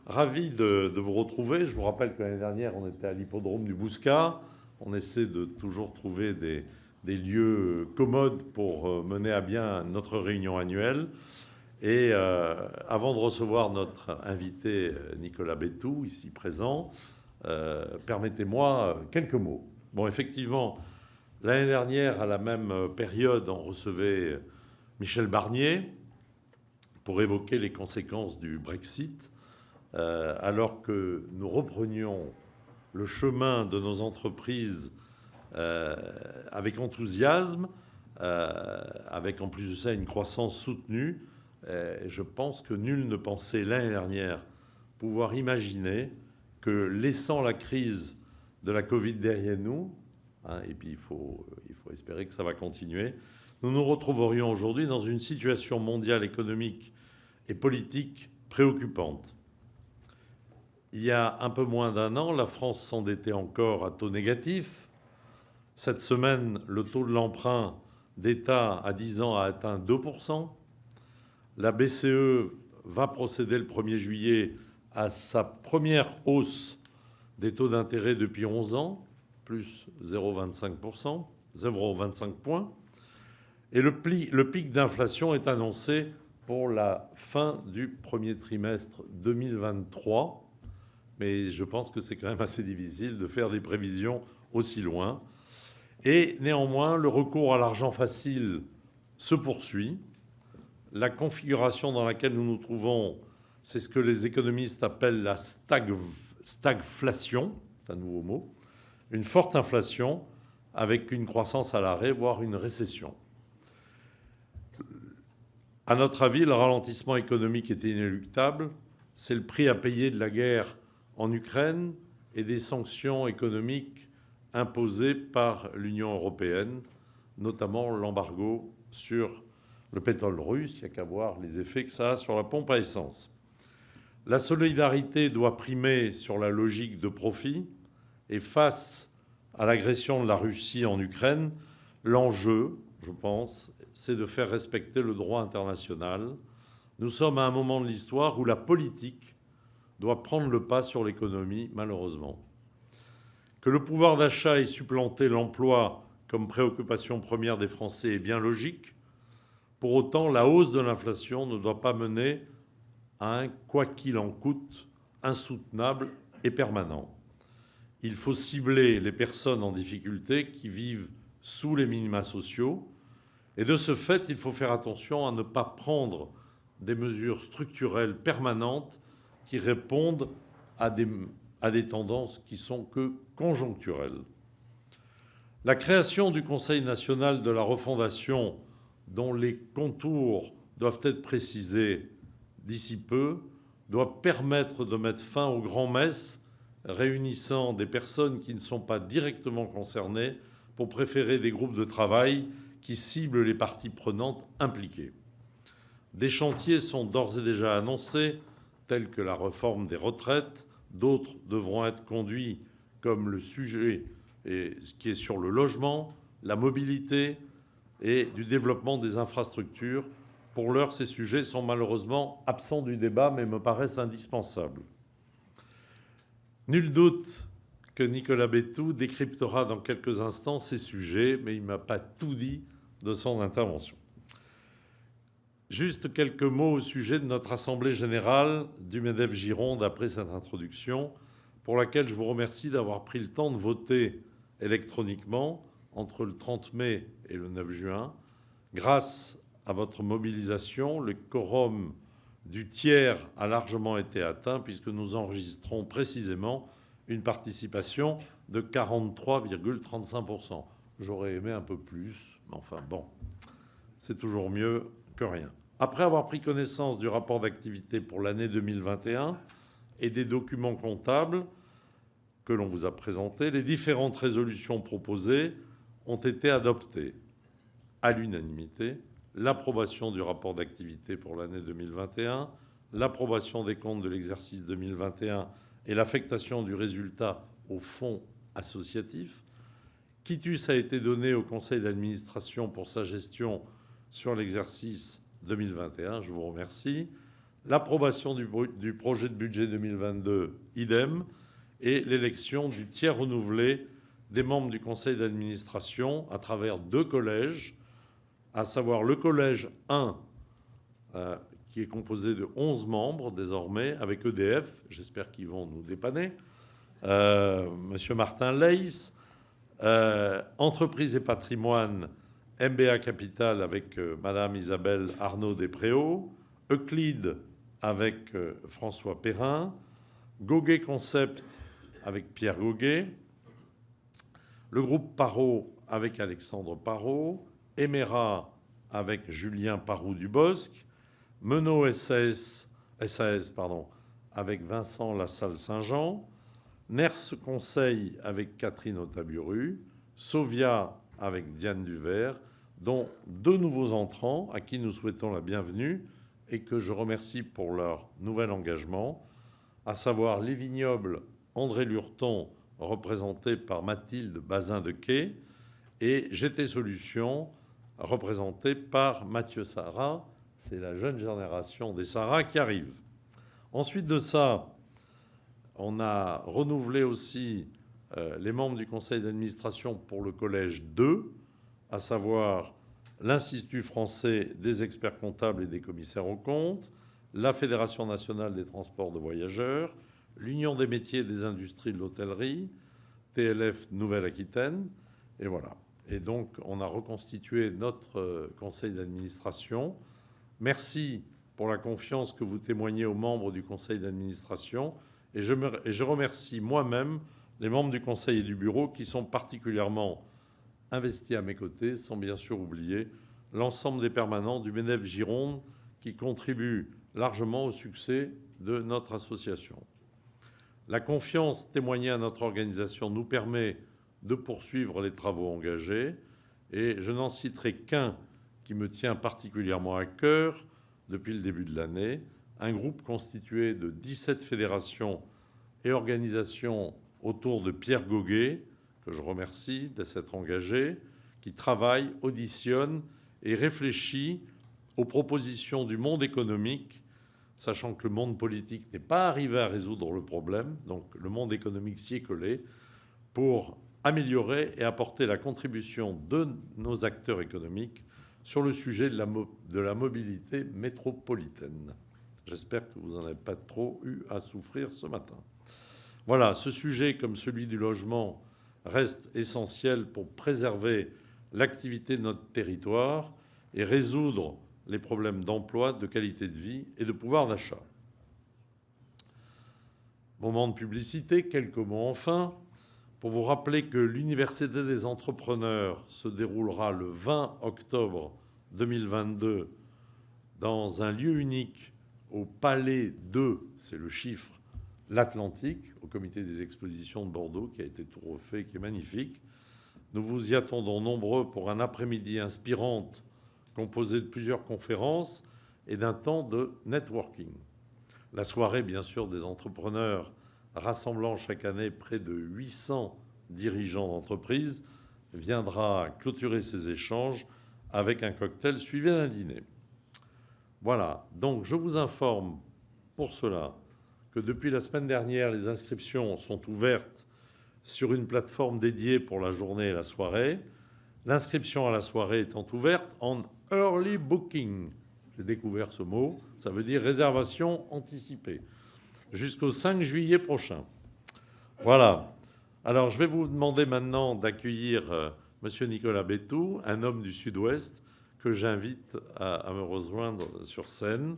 Ravi de vous retrouver. Je vous rappelle que l'année dernière, on était à l'hippodrome du Bouscat. On essaie de toujours trouver des lieux commodes pour mener à bien notre réunion annuelle. Et avant de recevoir notre invité Nicolas Bétou, ici présent, permettez-moi quelques mots. Bon, effectivement, l'année dernière, à la même période, on recevait Michel Barnier pour évoquer les conséquences du Brexit, alors que nous reprenions le chemin de nos entreprises avec enthousiasme, avec en plus de ça une croissance soutenue. Je pense que nul ne pensait l'année dernière pouvoir imaginer que, laissant la crise de la Covid derrière nous, et puis il faut espérer que ça va continuer, nous nous retrouverions aujourd'hui dans une situation mondiale économique et politique préoccupante. Il y a un peu moins d'un an, la France s'endettait encore à taux négatif. Cette semaine, le taux de l'emprunt d'État à 10 ans a atteint 2%. La BCE va procéder le 1er juillet à sa première hausse des taux d'intérêt depuis 11 ans, plus 0,25%, 0,25 points. Et le pic d'inflation est annoncé pour la fin du premier trimestre 2023. Mais je pense que c'est quand même assez difficile de faire des prévisions aussi loin. Et néanmoins, le recours à l'argent facile se poursuit. La configuration dans laquelle nous nous trouvons, c'est ce que les économistes appellent la stagflation, c'est un nouveau mot, une forte inflation avec une croissance à l'arrêt, voire une récession. À notre avis, le ralentissement économique est inéluctable. C'est le prix à payer de la guerre en Ukraine et des sanctions économiques imposées par l'Union européenne, notamment l'embargo sur le pétrole russe. Il n'y a qu'à voir les effets que ça a sur la pompe à essence. La solidarité doit primer sur la logique de profit, et face à l'agression de la Russie en Ukraine, l'enjeu, je pense, c'est de faire respecter le droit international. Nous sommes à un moment de l'histoire où la politique doit prendre le pas sur l'économie, malheureusement. Que le pouvoir d'achat ait supplanté l'emploi comme préoccupation première des Français est bien logique. Pour autant, la hausse de l'inflation ne doit pas mener à un quoi qu'il en coûte insoutenable et permanent. Il faut cibler les personnes en difficulté qui vivent sous les minima sociaux. Et de ce fait, il faut faire attention à ne pas prendre des mesures structurelles permanentes qui répondent à des tendances qui sont que conjoncturelles. La création du Conseil national de la refondation, dont les contours doivent être précisés d'ici peu, doit permettre de mettre fin aux grands-messes réunissant des personnes qui ne sont pas directement concernées pour préférer des groupes de travail qui ciblent les parties prenantes impliquées. Des chantiers sont d'ores et déjà annoncés, tels que la réforme des retraites. D'autres devront être conduits, comme le sujet qui est sur le logement, la mobilité et du développement des infrastructures. Pour l'heure, ces sujets sont malheureusement absents du débat, mais me paraissent indispensables. Nul doute que Nicolas Bétou décryptera dans quelques instants ces sujets, mais il ne m'a pas tout dit de son intervention. Juste quelques mots au sujet de notre Assemblée générale du MEDEF-Gironde après cette introduction, pour laquelle je vous remercie d'avoir pris le temps de voter électroniquement entre le 30 mai et le 9 juin. Grâce à votre mobilisation, le quorum du tiers a largement été atteint, puisque nous enregistrons précisément une participation de 43,35%. J'aurais aimé un peu plus, mais enfin bon, c'est toujours mieux que rien. Après avoir pris connaissance du rapport d'activité pour l'année 2021 et des documents comptables que l'on vous a présentés, les différentes résolutions proposées ont été adoptées à l'unanimité. L'approbation du rapport d'activité pour l'année 2021, l'approbation des comptes de l'exercice 2021 et l'affectation du résultat au fonds associatif. Quitus a été donné au conseil d'administration pour sa gestion sur l'exercice 2021, je vous remercie. L'approbation du projet de budget 2022, idem, et l'élection du tiers renouvelé des membres du conseil d'administration à travers 2 collèges, à savoir le collège 1, qui est composé de 11 membres désormais, avec EDF, j'espère qu'ils vont nous dépanner, Monsieur Martin Leys, Entreprises et patrimoine, MBA Capital avec Madame Isabelle Arnaud-Despréaux, Euclide avec François Perrin, Goguet Concept avec Pierre Goguet, le groupe Parot avec Alexandre Parot, Emera avec Julien Parou-Dubosc, Menot SAS avec Vincent Lassalle-Saint-Jean, Ners Conseil avec Catherine Otaburu, Sovia avec Diane Duvert, dont 2 nouveaux entrants à qui nous souhaitons la bienvenue et que je remercie pour leur nouvel engagement, à savoir les vignobles André Lurton, représenté par Mathilde Bazin-de-Quay, et GT Solutions, représenté par Mathieu Sarrat. C'est la jeune génération des Sarrat qui arrive. Ensuite de ça, on a renouvelé aussi les membres du conseil d'administration pour le collège 2, à savoir l'Institut français des experts comptables et des commissaires aux comptes, la Fédération nationale des transports de voyageurs, l'Union des métiers et des industries de l'hôtellerie, TLF Nouvelle-Aquitaine, et voilà. Et donc, on a reconstitué notre conseil d'administration. Merci pour la confiance que vous témoignez aux membres du conseil d'administration. Et je remercie moi-même les membres du conseil et du bureau qui sont particulièrement investis à mes côtés, sans bien sûr oublier l'ensemble des permanents du MEDEF Gironde qui contribuent largement au succès de notre association. La confiance témoignée à notre organisation nous permet de poursuivre les travaux engagés et je n'en citerai qu'un qui me tient particulièrement à cœur depuis le début de l'année, un groupe constitué de 17 fédérations et organisations autour de Pierre Goguet, que je remercie de s'être engagé, qui travaille, auditionne et réfléchit aux propositions du monde économique, sachant que le monde politique n'est pas arrivé à résoudre le problème, donc le monde économique s'y est collé, pour améliorer et apporter la contribution de nos acteurs économiques sur le sujet de la mobilité métropolitaine. J'espère que vous n'en avez pas trop eu à souffrir ce matin. Voilà, ce sujet, comme celui du logement, reste essentiel pour préserver l'activité de notre territoire et résoudre les problèmes d'emploi, de qualité de vie et de pouvoir d'achat. Moment de publicité, quelques mots enfin, pour vous rappeler que l'Université des entrepreneurs se déroulera le 20 octobre 2022 dans un lieu unique au Palais 2, c'est le chiffre, l'Atlantique, au comité des expositions de Bordeaux, qui a été tout refait, qui est magnifique. Nous vous y attendons nombreux pour un après-midi inspirante composé de plusieurs conférences et d'un temps de networking. La soirée, bien sûr, des entrepreneurs rassemblant chaque année près de 800 dirigeants d'entreprise viendra clôturer ces échanges avec un cocktail suivi d'un dîner. Voilà, donc je vous informe pour cela que depuis la semaine dernière, les inscriptions sont ouvertes sur une plateforme dédiée pour la journée et la soirée. L'inscription à la soirée étant ouverte en early booking. J'ai découvert ce mot, ça veut dire réservation anticipée, jusqu'au 5 juillet prochain. Voilà. Alors, je vais vous demander maintenant d'accueillir M. Nicolas Bétou, un homme du Sud-Ouest, que j'invite à me rejoindre sur scène.